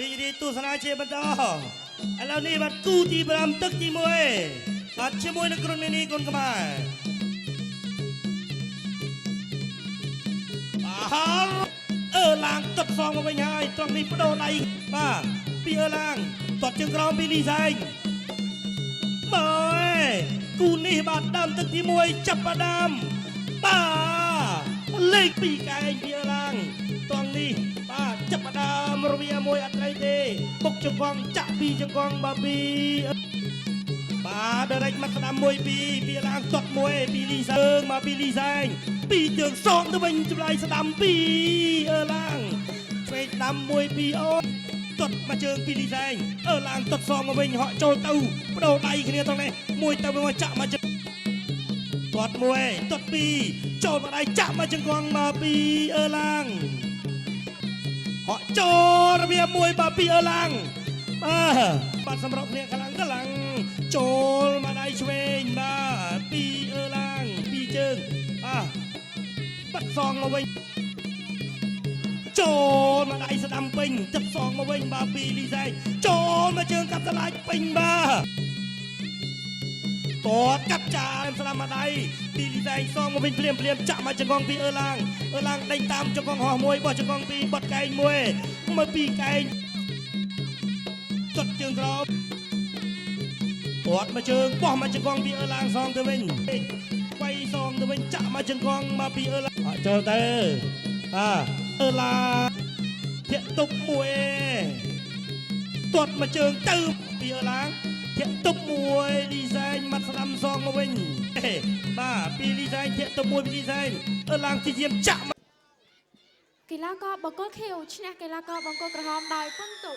រីទស្សនាជាបន្តឥឡូវនេះបាទគូទី5ទឹកទី1បាទជាមួយនឹងក្រុមនេះគុនខ្មែរបាទឡាងទឹកសងមកវិញហើយត្រង់នេះបដូរដៃបាទពីឡាងទាត់ជើងក្រោមពីលីសែងបាទគូនេះបាទដើមទឹកទី1ចាប់ផ្ដើមបាទលេខ2កែងពីឡាងត្រង់នេះបាទចាប់ផ្ដើមរវាមួយអត់ត្រីទេបុកជង្គង់ចាក់ពីជង្គង់បាទពីបាទដរិចមកស្ដាំ1 2ពីឡាងទាត់1ពីលីសើងមកពីលីសែងពីជើងសងទៅវិញចម្លើយស្ដាំពីឡាងឆ្វេងស្ដាំ1 2អូនទាត់មកជើងពីលីសែងឡាងទាត់សងមកវិញហក់ចូលទៅបដូរដៃគ្នាត្រង់នេះមួយទៅមួយចាក់មកជើងទាត់1ទាត់2ចូលមកដៃចាក់មកជង្គង់មកពីឡាងហក់ចូលរបៀបមួយបាទពីឡាងបាទសម្រាប់គ្នាខ្លាំងចូលមកដៃឆ្វេងបាទពីឡាងពីជើងបាត់សងមកវិញចូលមកដៃស្ដាំពេញទឹកសងមកវិញបាទពីលីសែងចូលមកជើងកាប់ឆ្លាច់ពេញបាទតតកាប់ចាស្ដាំមកដៃពីលីសែងសងមកវិញភ្លាមចាក់មកជង្គង់ពីឡាងដេញតាមជង្គង់ហោះមួយបោះជង្គង់ពីបាត់កែងមួយមកពីកែងចុចជើងក្រោមគាត់មកជើងបោះមកជង្គង់ពីឡាងសងទៅវិញវាយសងទៅវិញចាក់មកជង្គង់មកពីឡាងចូលទៅឡាធាក់ទុកមួយទាត់មកជើងទៅពីឡាងធាក់ទុកមួយលីសែងមកស្ដាំសងមកវិញបាទពីលីសែងធាក់ទុកមួយពីលីសែងឡាងទីយាមចាក់កីឡាករបង្គោលខៀវឈ្នះកីឡាករបង្គោលក្រហមដោយពិន្ទុ